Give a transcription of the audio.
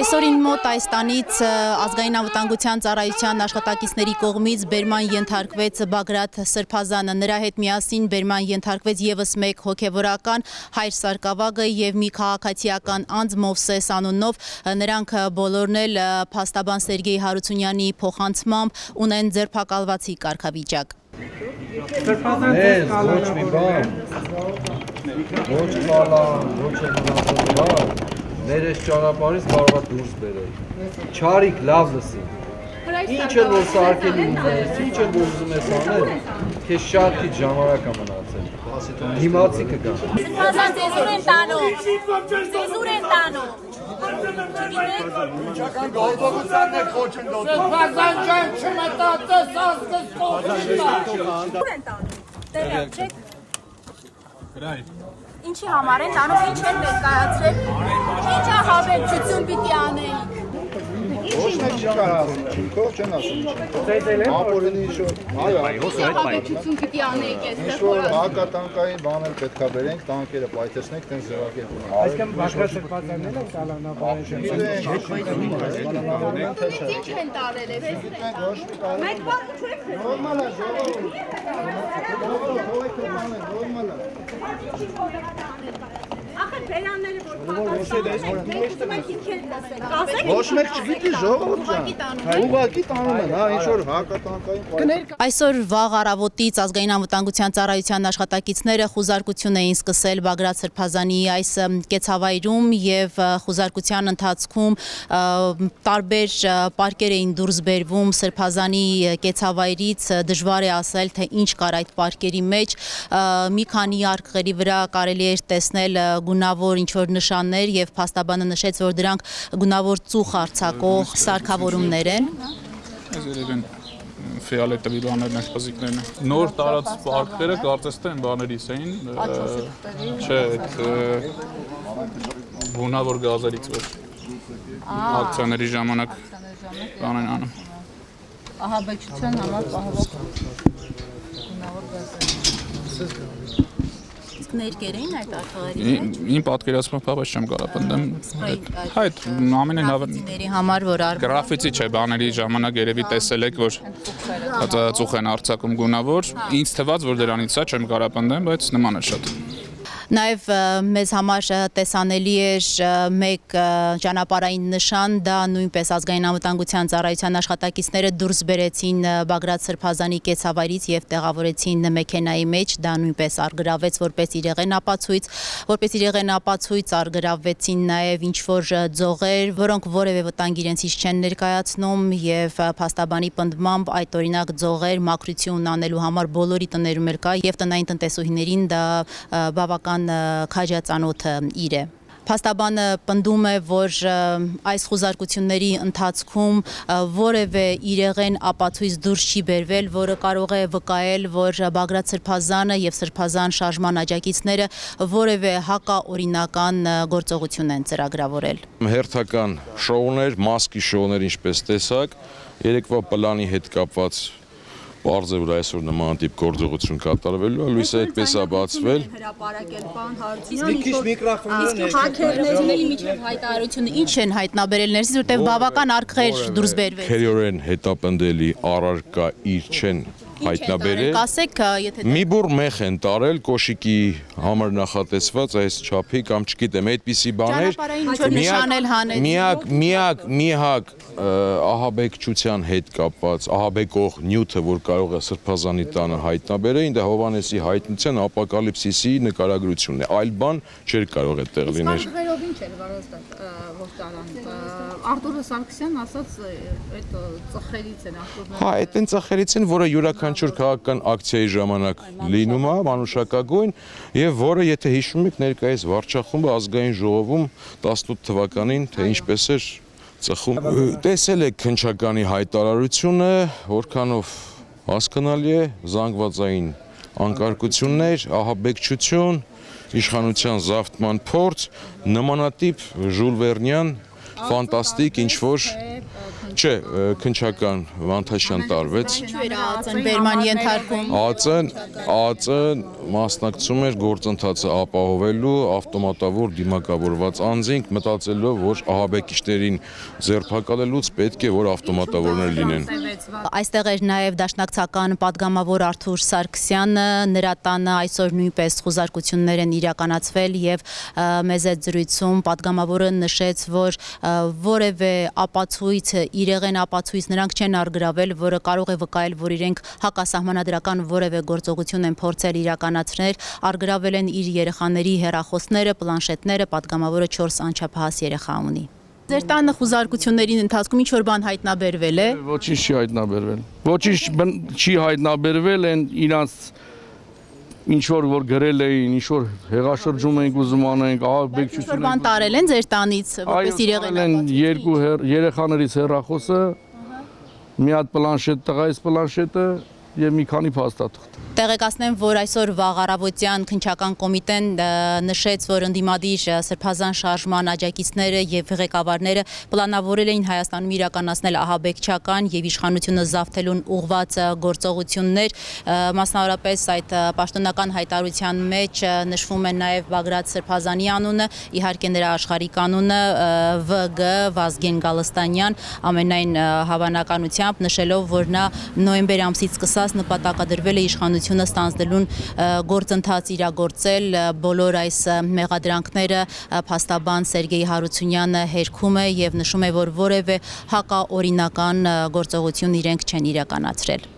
Այսօր ինձ մոտ այս տանից ազգային անվտանգության ծառայության աշխատակիցների կողմից բերման ենթարկվեց Բագրատ Սրբազանը, նրա հետ միասին բերման ենթարկվեց եւս մեկ հոգևորական Հայր Սարգսակը եւ մի քաղաքացիական անձ Մովսես անունով, նրանք բոլորն էլ փաստաբան Սերգեյ Հարությունյանի փոխանցմամբ ունեն ձերբակալվածի կարգավիճակ։ Ներես ճանապարհից կարող է դուրս բերել։ Չարիք լավ լսի։ Ինչ են որ սարքելի ունես, ինչ են որ ուզում ես անել, քեզ շատ քիչ ժամանակ է մնացել։ Դիմացի կգա։ Սրբազան ծեզուր են տանում։ Ծեզուր են տանում։ Չական գողբողությանն եք խոչընդոտում։ Սրբազան ջան չմտածես ազգս կողքինա։ Ծեզուր են տանում։ Տեղյակ չեք։ Գրայ։ Ինչի համար են տանում, ինչ են ներկայացրել, ինչ ահաբեկչություն պիտի անեին։ Ոչ մեկ չի կարող, քող չեն ասում։ Ապորինի շոր, այո, Ահաբեկչություն պիտի անեիք ինչ այստեղ։ որ հակատանկային բաներ պետք է բերենք, տանկերը պայթեցնենք, տենց ձևակերպ ունենք։ Այսինքն Բագրատ Սրբազանն էլ կալանաբարեն Ինչ են տարել է։ Մեկ բան չեք։ Նորմալ է, նորմալ է։ Ախր բերանները որ պատասխան Ոչ մեկ չգիտի ժողովուրդ ջան։ Ուղղակի տանում են, հա, ինչ որ հակատանկային Այսօր վաղ առավոտից ազգային անվտանգության ծառայության աշխատակիցները խուզարկություն էին սկսել Բագրատ Սրբազանի այս կեցավայրում եւ խուզարկության ընթացքում տարբեր պարկեր էին դուրս բերվում Սրբազանի կեցավայրից, դժվար է ասել թե ինչ կար այդ պարկերի մեջ, մի քանի արկղերի վրա կարելի էր տեսնել գունավոր ինչ-որ նշաններ եւ փաստաբանը նշեց, որ դրանք գունավոր ծուխ արձակող սարքավորումներ են։ Երևեն ֆիալետովի բաներն են, խզիկներն են։ Նոր տարած պարկերը կարծես թե բաներից էին, չէ, գունավոր գազերից որ ակցիաների ժամանակ բան են անում։ Ահաբեկչության համար պահվող գունավոր գազեր։ Ներկեր էին այդ արկղերի մեջ։ Իմ պատկերացմամբ հավես չեմ կարող պնդեմ։ Այդ ամենայն Գրանցիների համար որ գրաֆիտի չէ, բաների ժամանակ երևի տեսել եք, որ ծուխ են արձակում գունավոր։ Ինձ թվաց, որ դրանից է, չեմ կարող պնդեմ, բայց նման է շատ։ Նաև մեզ համար տեսանելի էր մեկ ճանապարհային նշան, դա նույնպես ազգային անվտանգության ծառայության աշխատակիցները դուրս բերեցին Բագրատ Սրբազանի կեցավայրից եւ տեղավորեցին մեքենայի մեջ, դա նույնպես արգրավեց որպես իրեղեն ապացույց, արգրավեցին նաև ինչ որ ձողեր, որոնք որևէ վտանգ իրենցից չեն ներկայացնում եւ փաստաբանի պնդմամբ այդ օրինակ ձողեր մաքրություն անելու համար բոլորի տներում էր կա եւ տնային տնտեսուհիներին դա բավական քաջածանոթ իր է։ Փաստաբանը պնդում է, որ այս խուզարկությունների ընթացքում որևէ իրեղեն ապացույց դուրս չի բերվել, որը կարող է վկայել, որ Բագրատ Սրբազանը եւ Սրբազան շարժման աջակիցները որևէ հակաօրինական գործողություն են ծրագրավորել։ Հերթական շոուներ, մասկի շոուներ, ինչպես տեսակ, երեկվա պլանի հետ կապված Պարզ է, որ այսօր նման տիպ գործողություն կատարվելու է, լույսը այդպես է բացվել։ Հաքերների միջև հայտարարությունը ինչ են հայտնաբերել ներսից, որտեղ բավական արկղեր դուրս բերվեց։ Քերիորեն հետապնդելի առարկա իր չեն հայտնաբերել։ Կասեք, եթե մի բուռ մեղ են տարել կոշիկի համար նախատեսված այս չափի կամ չգիտեմ, այդպիսի բաներ։ Միակ ահաբեկչության հետ կապված ահաբեկող նյութը, որ կարող է Սրբազանի տանը հայտնաբերել, դա Հովհաննեսի հայտնության ապոկալիպսիսի նկարագրությունն է։ Այլ բան չէր կարող է տեղ լինել։ Սպարգերով ինչ էր որ տարան։ Արտուր Սարգսյանն ասաց այդ ծխերից են արտուրները։ Հա, այդ են ծխերից են, որը յուրաքանչյուր քաղաքական ակցիայի ժամանակ լինում է, մանուշակագույն, եւ որը, եթե հիշում եք, ներկայիս վարչախումբը ազգային ժողովում 18 թվականին, թե ինչպես էր ծխում։ Տեսել եք քննչականի հայտարարությունը, որքանով հասկանալի է, զանգվածային անկարգություններ, ահաբեկչություն, իշխանության զավթման փորձ, նմանատիպ ժուլ Վերնյան, ֆանտաստիկ ինչ-որ Չէ, քնչական Վանթաշյան տարվեց։ Ինչու էր ԱԱԾ-ն բերման ենթարկում։ ԱԱԾ-ն մասնակցում էր գործընթացը ապահովելու ավտոմատավոր դիմակավորված անձինք, մտածելով, որ ահաբեկիչներին ձերբակալելուց պետք է որ ավտոմատավորներ լինեն։ Այստեղ էր նաև դաշնակցական падգամավոր Արթուր Սարգսյանը, նրա տանը այսօր նույնպես խուզարկություններ են իրականացվել եւ մեծ այդ զրույցում падգամավորը նշեց, որ որևէ ապացույց, իրեղեն ապացույց նրանք չեն արգրավել, որը կարող է վկայել, որ իրենք հակասահմանադրական որևէ գործողություն են փորձել իրականացնել, արգրավել են իր երեխաների հեռախոսները, պլանշետները, падգամավորը 4 անչափահաս երեխա ունի։ Ձեր տանը խուզարկությունների ընթացքում ինչ որ բան հայտնաբերվել է։ Ոչինչ չի հայտնաբերվել։ Ոչինչ չի հայտնաբերվել, են իրանց ինչ որ գրել էին, ինչ որ հեղաշրջում ենք ուզում անենք, ահաբեկչություն։ Ինչ որ բան տարել են ձեր տանից, որպես իրեղեն ապացույց։ Երկու երեխաներից հեռախոսը, մի հատ պլանշետ, տղայիս պլանշետը եւ մի քանի փաստաթուղթ։ Տեղեկացնեմ, որ այսօր վաղ առավոտյան քննչական կոմիտեն նշեց, որ ընդդիմադիր սրբազան շարժման աջակիցները եւ ղեկավարները պլանավորել էին Հայաստանում իրականացնել ահաբեկչական եւ իշխանությունը զավթելուն ուղղված գործողություններ, մասնավորապես այդ պաշտոնական հայտարարության մեջ նշվում է նաեւ Բագրատ Սրբազանի անունը, իհարկե նրա աշխարհիկ անունը ՎԳ Վազգեն Գալստանյան, ամենայն հավանականությամբ նշելով, որ նա նոյեմբեր ամսից սկսած նպատակադրվել է իշխանությունը ստանձնելուն գործընթաց իրագործել, բոլոր այս մեղադրանքները փաստաբան Սերգեյ Հարությունյանը հերքում է եւ նշում է, որ որևէ հակաօրինական գործողություն իրենք չեն իրականացրել։